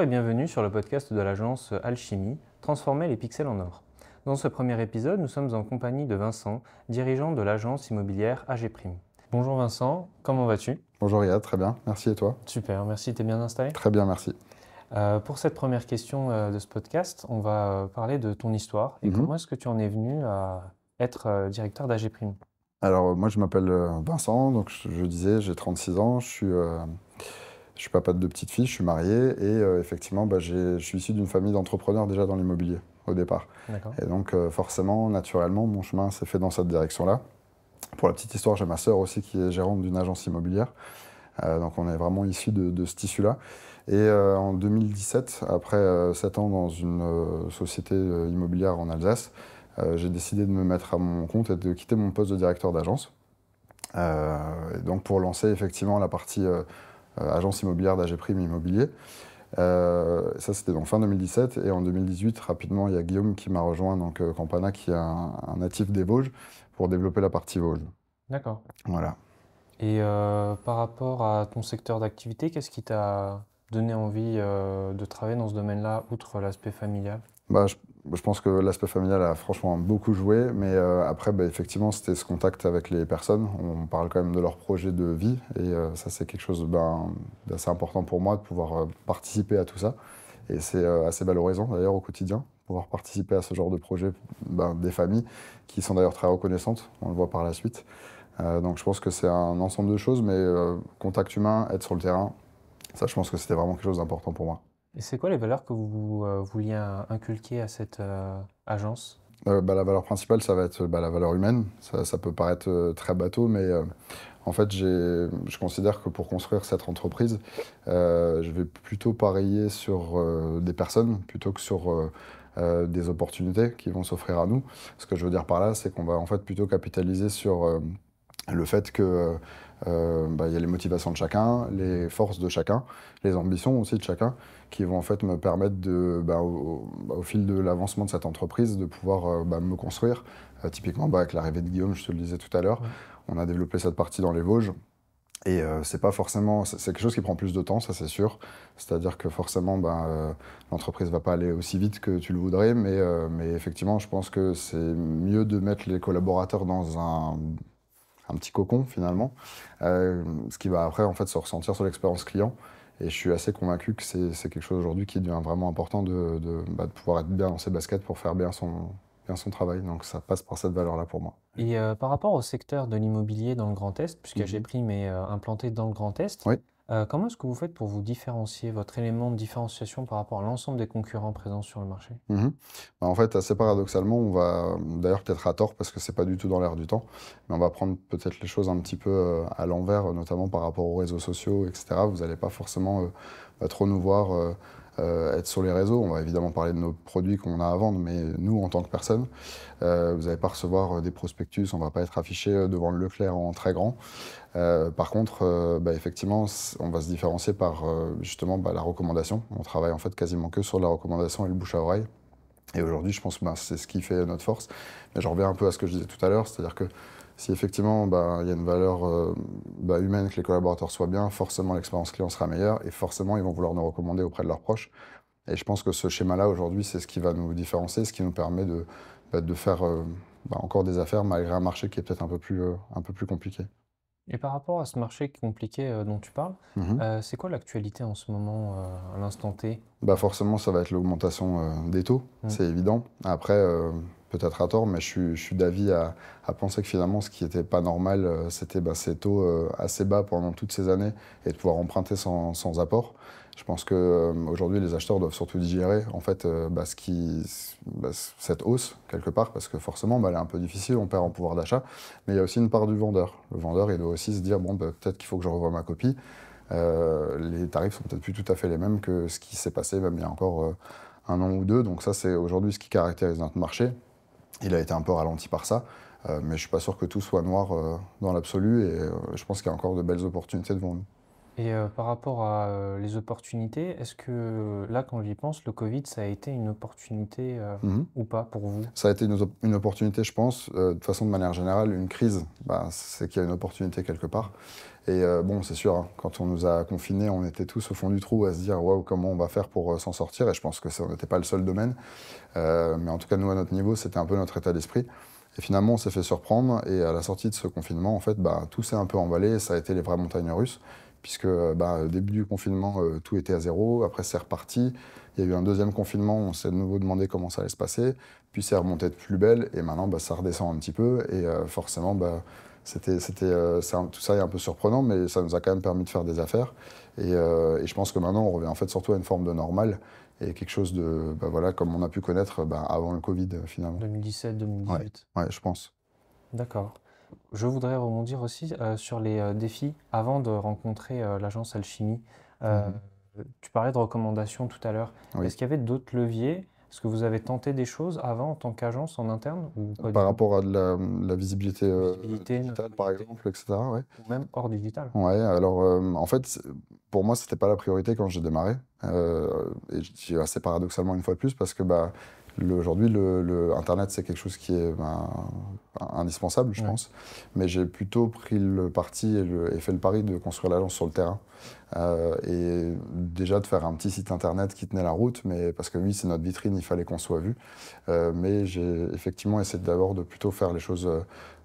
bienvenue sur le podcast de l'agence Alchimie, Transformer les pixels en or. Dans ce premier épisode, nous sommes en compagnie de Vincent, dirigeant de l'agence immobilière AG Prime. Bonjour Vincent, comment vas-tu? Bonjour Riyad, très bien, merci et toi? Super, merci, t'es bien installé? Très bien, merci. Pour cette première question de ce podcast, on va parler de ton histoire et comment est-ce que tu en es venu à être directeur d'AG Prime? Alors moi je m'appelle Vincent, donc je disais j'ai 36 ans, je suis papa de 2 petites filles, je suis marié et effectivement je suis issu d'une famille d'entrepreneurs déjà dans l'immobilier au départ. D'accord. Et donc forcément, naturellement, mon chemin s'est fait dans cette direction-là. Pour la petite histoire, j'ai ma sœur aussi qui est gérante d'une agence immobilière. Donc on est vraiment issus de ce tissu-là. Et en 2017, après 7 ans dans une société immobilière en Alsace, j'ai décidé de me mettre à mon compte et de quitter mon poste de directeur d'agence. Et donc pour lancer effectivement la partie agence immobilière d'AG Prime Immobilier. Ça c'était donc fin 2017 et en 2018 rapidement il y a Guillaume qui m'a rejoint, donc Campana, qui est un natif des Vosges, pour développer la partie Vosges. D'accord. Voilà. Et par rapport à ton secteur d'activité, qu'est-ce qui t'a donné envie de travailler dans ce domaine-là, outre l'aspect familial? Je pense que l'aspect familial a franchement beaucoup joué, mais après, effectivement, c'était ce contact avec les personnes. On parle quand même de leur projet de vie, et ça, c'est quelque chose d'assez important pour moi, de pouvoir participer à tout ça. Et c'est assez valorisant, d'ailleurs, au quotidien, pouvoir participer à ce genre de projet, des familles, qui sont d'ailleurs très reconnaissantes, on le voit par la suite. Donc je pense que c'est un ensemble de choses, mais contact humain, être sur le terrain, ça, je pense que c'était vraiment quelque chose d'important pour moi. Et c'est quoi les valeurs que vous vouliez inculquer à cette agence? La valeur principale, ça va être la valeur humaine. Ça peut paraître très bateau, mais en fait, je considère que pour construire cette entreprise, je vais plutôt parier sur des personnes plutôt que sur des opportunités qui vont s'offrir à nous. Ce que je veux dire par là, c'est qu'on va en fait plutôt capitaliser sur le fait que y a les motivations de chacun, les forces de chacun, les ambitions aussi de chacun, qui vont en fait me permettre au fil de l'avancement de cette entreprise, de pouvoir me construire. Typiquement, avec l'arrivée de Guillaume, je te le disais tout à l'heure, on a développé cette partie dans les Vosges. Et c'est pas forcément, c'est quelque chose qui prend plus de temps, ça c'est sûr. C'est-à-dire que forcément, l'entreprise va pas aller aussi vite que tu le voudrais, mais effectivement, je pense que c'est mieux de mettre les collaborateurs dans un petit cocon finalement, ce qui va après en fait se ressentir sur l'expérience client. Et je suis assez convaincu que c'est quelque chose aujourd'hui qui devient vraiment important de pouvoir être bien dans ses baskets pour faire bien son travail. Donc ça passe par cette valeur-là pour moi. Et par rapport au secteur de l'immobilier dans le Grand Est, puisque AG Mhm. Prime est implanté dans le Grand Est, Oui. comment est-ce que vous faites pour vous différencier, votre élément de différenciation par rapport à l'ensemble des concurrents présents sur le marché? Mhm. En fait, assez paradoxalement, on va, d'ailleurs peut-être à tort parce que c'est pas du tout dans l'air du temps, mais on va prendre peut-être les choses un petit peu à l'envers, notamment par rapport aux réseaux sociaux, etc. Vous n'allez pas forcément trop nous voir être sur les réseaux. On va évidemment parler de nos produits qu'on a à vendre, mais nous, en tant que personne, vous n'allez pas recevoir des prospectus, on ne va pas être affiché devant le Leclerc en très grand. Par contre, effectivement, on va se différencier par justement la recommandation. On travaille en fait quasiment que sur la recommandation et le bouche à oreille. Et aujourd'hui, je pense que c'est ce qui fait notre force. Mais je reviens un peu à ce que je disais tout à l'heure, c'est-à-dire que si effectivement il y a une valeur humaine, que les collaborateurs soient bien, forcément l'expérience client sera meilleure et forcément ils vont vouloir nous recommander auprès de leurs proches. Et je pense que ce schéma-là aujourd'hui, c'est ce qui va nous différencier, ce qui nous permet de faire encore des affaires malgré un marché qui est peut-être un peu plus compliqué. Et par rapport à ce marché compliqué dont tu parles, Mhm. c'est quoi l'actualité en ce moment, à l'instant T? Forcément, ça va être l'augmentation des taux, Mm. c'est évident. Après, peut-être à tort, mais je suis d'avis à penser que finalement, ce qui n'était pas normal, c'était ces taux assez bas pendant toutes ces années et de pouvoir emprunter sans apport. Je pense qu'aujourd'hui, les acheteurs doivent surtout digérer en fait, cette hausse, quelque part, parce que forcément, elle est un peu difficile, on perd en pouvoir d'achat. Mais il y a aussi une part du vendeur. Le vendeur, il doit aussi se dire, peut-être qu'il faut que je revoie ma copie. Les tarifs sont peut-être plus tout à fait les mêmes que ce qui s'est passé même il y a encore un an ou deux. Donc ça, c'est aujourd'hui ce qui caractérise notre marché. Il a été un peu ralenti par ça, mais je suis pas sûr que tout soit noir dans l'absolu et je pense qu'il y a encore de belles opportunités devant nous. Et par rapport à les opportunités, est-ce que là, quand j'y pense, le Covid, ça a été une opportunité Mhm. ou pas pour vous? Ça a été une opportunité, je pense. De toute façon, de manière générale, une crise, bah, c'est qu'il y a une opportunité quelque part. Et bon, c'est sûr, hein, quand on nous a confinés, on était tous au fond du trou à se dire waouh, comment on va faire pour s'en sortir. Et je pense que ça n'était pas le seul domaine. Mais en tout cas, nous, à notre niveau, c'était un peu notre état d'esprit. Et finalement, on s'est fait surprendre. Et à la sortie de ce confinement, en fait, bah, tout s'est un peu emballé. Ça a été les vraies montagnes russes. Puisque bah, au début du confinement, tout était à zéro. Après, c'est reparti. Il y a eu un deuxième confinement. On s'est de nouveau demandé comment ça allait se passer. Puis c'est remonté de plus belle. Et maintenant, bah, ça redescend un petit peu. Et forcément, bah, tout ça est un peu surprenant, mais ça nous a quand même permis de faire des affaires. Et je pense que maintenant, on revient en fait surtout à une forme de normal et quelque chose de, bah voilà, comme on a pu connaître bah, avant le Covid finalement. 2017-2018. Ouais, ouais, je pense. D'accord. Je voudrais rebondir aussi sur les défis avant de rencontrer l'agence Alchimie. Euh, Mhm. Tu parlais de recommandations tout à l'heure. Oui. Est-ce qu'il y avait d'autres leviers? Est-ce que vous avez tenté des choses avant en tant qu'agence en interne ou pas du Par tout? rapport à de la visibilité Visibilité, digitale, par notoriété exemple, etc. Ouais. ou même hors digital? Ouais, alors en fait, pour moi, c'était pas la priorité quand j'ai démarré. Et je dis assez paradoxalement une fois de plus parce que bah, aujourd'hui, Internet, c'est quelque chose qui est ben, indispensable, je Ouais. pense. Mais j'ai plutôt pris le parti et fait le pari de construire l'agence sur le terrain. Et déjà de faire un petit site internet qui tenait la route, mais parce que oui, c'est notre vitrine, il fallait qu'on soit vu. Mais j'ai effectivement essayé d'abord de plutôt faire les choses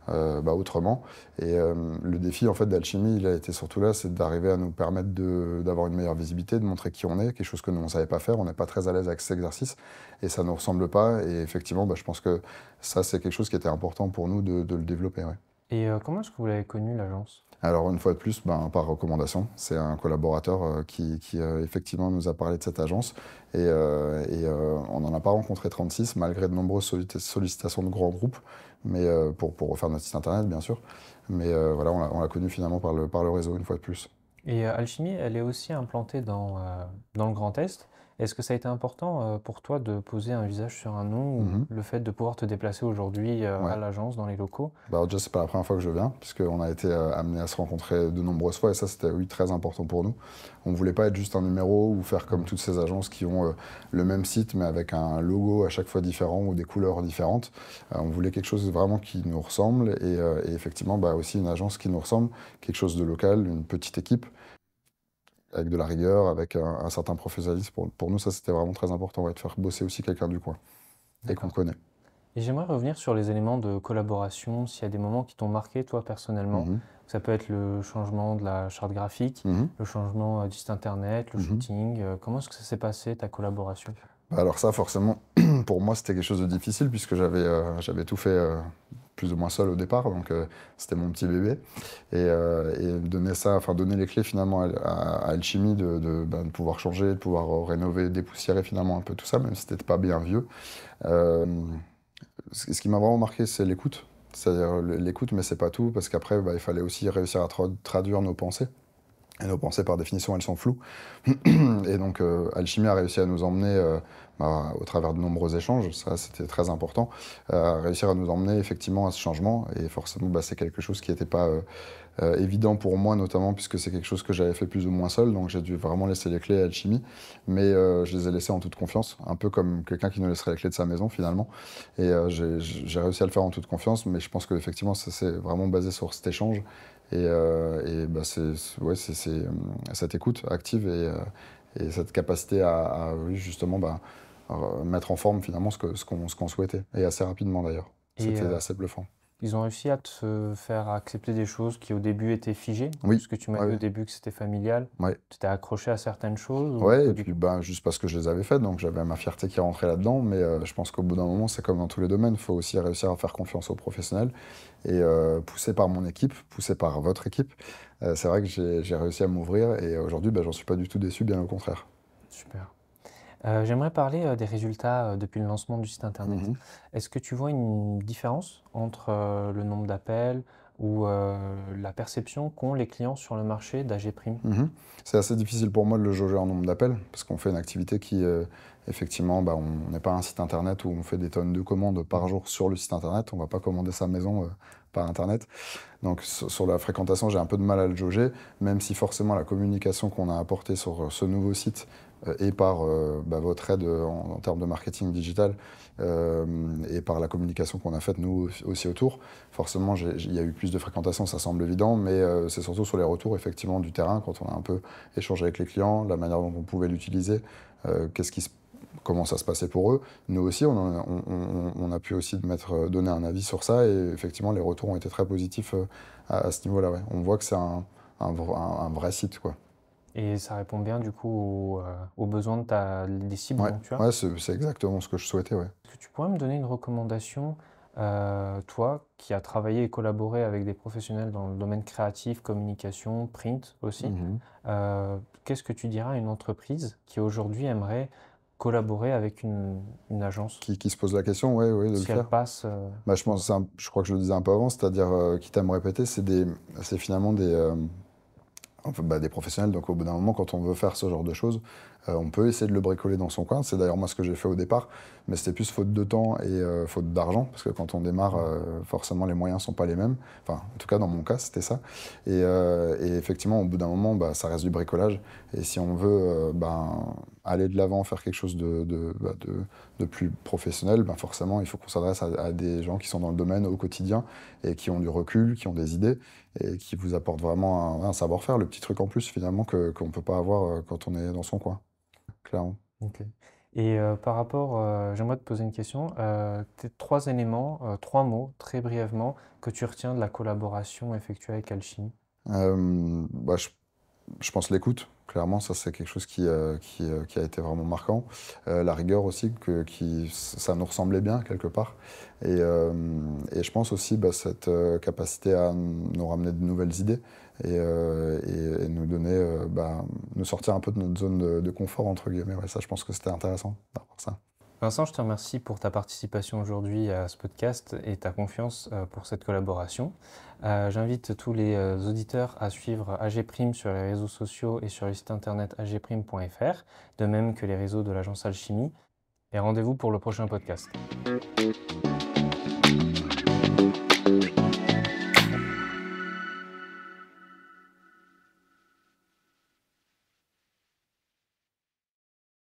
bah, autrement. Et le défi en fait d'Alchimie, il a été surtout là, c'est d'arriver à nous permettre d'avoir une meilleure visibilité, de montrer qui on est, quelque chose que nous on ne savait pas faire. On n'est pas très à l'aise avec cet exercice et ça ne nous ressemble pas. Et effectivement, bah, je pense que ça c'est quelque chose qui était important pour nous de le développer. Ouais. Et comment est-ce que vous l'avez connue, l'agence? Alors une fois de plus, ben, par recommandation, c'est un collaborateur qui effectivement nous a parlé de cette agence et on n'en a pas rencontré 36 malgré de nombreuses sollicitations de grands groupes, mais pour refaire notre site internet bien sûr. Mais voilà, on l'a connu finalement par le réseau une fois de plus. Et Alchimie, elle est aussi implantée dans le Grand Est. Est-ce que ça a été important pour toi de poser un visage sur un nom ou Mhm. le fait de pouvoir te déplacer aujourd'hui à Ouais. l'agence, dans les locaux? Bah, déjà, c'est pas la première fois que je viens, puisqu'on a été amené à se rencontrer de nombreuses fois, et ça, c'était oui, très important pour nous. On voulait pas être juste un numéro ou faire comme Ouais. toutes ces agences qui ont le même site, mais avec un logo à chaque fois différent ou des couleurs différentes. On voulait quelque chose vraiment qui nous ressemble, et effectivement, bah, aussi une agence qui nous ressemble, quelque chose de local, une petite équipe, avec de la rigueur, avec un certain professionnalisme. Pour nous, ça, c'était vraiment très important, ouais, de faire bosser aussi quelqu'un du coin, et qu'on D'accord. connaît. Et j'aimerais revenir sur les éléments de collaboration, s'il y a des moments qui t'ont marqué, toi, personnellement. Mhm. Ça peut être le changement de la charte graphique, Mhm. le changement du site internet, le Mhm. shooting. Comment est-ce que ça s'est passé, ta collaboration? Bah, alors ça, forcément, pour moi, c'était quelque chose de difficile puisque j'avais tout fait plus ou moins seul au départ, donc c'était mon petit bébé. Et donner ça, enfin donner les clés finalement à Alchimie de pouvoir changer, de pouvoir rénover, dépoussiérer finalement un peu tout ça, même si c'était pas bien vieux. Euh, ce qui m'a vraiment marqué, c'est l'écoute. C'est-à-dire l'écoute, mais c'est pas tout, parce qu'après, bah, il fallait aussi réussir à traduire nos pensées. Et nos pensées, par définition, elles sont floues. Et donc, Alchimie a réussi à nous emmener, bah, au travers de nombreux échanges, ça c'était très important, à réussir à nous emmener effectivement à ce changement. Et forcément, bah, c'est quelque chose qui n'était pas évident pour moi, notamment puisque c'est quelque chose que j'avais fait plus ou moins seul. Donc, j'ai dû vraiment laisser les clés à Alchimie. Mais je les ai laissées en toute confiance, un peu comme quelqu'un qui nous laisserait les clés de sa maison finalement. Et j'ai réussi à le faire en toute confiance. Mais je pense qu'effectivement, ça s'est vraiment basé sur cet échange. Et bah, ouais, cette écoute active et cette capacité oui, justement bah, mettre en forme finalement ce qu'on souhaitait, et assez rapidement d'ailleurs. Et C'était assez bluffant. ils ont réussi à te faire accepter des choses qui au début étaient figées, Oui, puisque tu m'as ouais, dit au ouais. début que c'était familial. Ouais. Tu t'es accroché à certaines choses ou Ouais, pas et du puis tout? ben, juste parce que je les avais faites, donc j'avais ma fierté qui rentrait là-dedans, mais je pense qu'au bout d'un moment, c'est comme dans tous les domaines, il faut aussi réussir à faire confiance aux professionnels, et poussé par mon équipe, poussé par votre équipe, c'est vrai que j'ai réussi à m'ouvrir, et aujourd'hui, ben, j'en suis pas du tout déçu, bien au contraire. Super. J'aimerais parler des résultats depuis le lancement du site internet. Mhm. Est-ce que tu vois une différence entre le nombre d'appels ou la perception qu'ont les clients sur le marché d'AG Prime? Mhm. C'est assez difficile pour moi de le jauger en nombre d'appels, parce qu'on fait une activité qui Effectivement, on n'est pas un site internet où on fait des tonnes de commandes par jour sur le site internet. On ne va pas commander sa maison par internet. Donc sur la fréquentation, j'ai un peu de mal à le jauger, même si forcément la communication qu'on a apportée sur ce nouveau site et par votre aide en termes de marketing digital et par la communication qu'on a faite nous aussi autour, forcément il y a eu plus de fréquentation, ça semble évident, mais c'est surtout sur les retours effectivement du terrain, quand on a un peu échangé avec les clients, la manière dont on pouvait l'utiliser, comment ça se passait pour eux. Nous aussi, on a pu aussi donner un avis sur ça, et effectivement, les retours ont été très positifs à ce niveau-là. Ouais. On voit que c'est un vrai site, quoi. Et ça répond bien du coup aux besoins des cibles Ouais, dont tu as. ouais, c'est exactement ce que je souhaitais. Ouais. Est-ce que tu pourrais me donner une recommandation, toi qui as travaillé et collaboré avec des professionnels dans le domaine créatif, communication, print aussi, Mhm. qu'est-ce que tu diras à une entreprise qui aujourd'hui aimerait collaborer avec une agence, Qui se pose la question, ouais, de le si elle faire. passe Je pense, je crois que je le disais un peu avant, c'est-à-dire, quitte à me répéter, c'est finalement des professionnels. Donc au bout d'un moment, quand on veut faire ce genre de choses, on peut essayer de le bricoler dans son coin. C'est d'ailleurs moi ce que j'ai fait au départ, mais c'était plus faute de temps et faute d'argent, parce que quand on démarre, forcément les moyens sont pas les mêmes. Enfin, en tout cas dans mon cas, c'était ça. Et effectivement, au bout d'un moment, ça reste du bricolage. Et si on veut aller de l'avant, faire quelque chose de plus professionnel, forcément, il faut qu'on s'adresse à des gens qui sont dans le domaine au quotidien et qui ont du recul, qui ont des idées et qui vous apportent vraiment un savoir-faire, le petit truc en plus finalement qu'on ne peut pas avoir quand on est dans son coin, clairement. Ok. Et par rapport, j'aimerais te poser une question. Tes trois éléments, trois mots, très brièvement, que tu retiens de la collaboration effectuée avec Alchimie. Euh, bah, je, je pense l'écoute, clairement, ça c'est quelque chose qui a été vraiment marquant. La rigueur aussi, ça nous ressemblait bien quelque part. Et je pense aussi cette capacité à nous ramener de nouvelles idées et nous donner, nous sortir un peu de notre zone de confort, entre guillemets. Ouais, ça, je pense que c'était intéressant d'avoir ça. Vincent, je te remercie pour ta participation aujourd'hui à ce podcast et ta confiance pour cette collaboration. J'invite tous les auditeurs à suivre AG Prime sur les réseaux sociaux et sur le site internet agprime.fr, de même que les réseaux de l'agence Alchimie. Et rendez-vous pour le prochain podcast.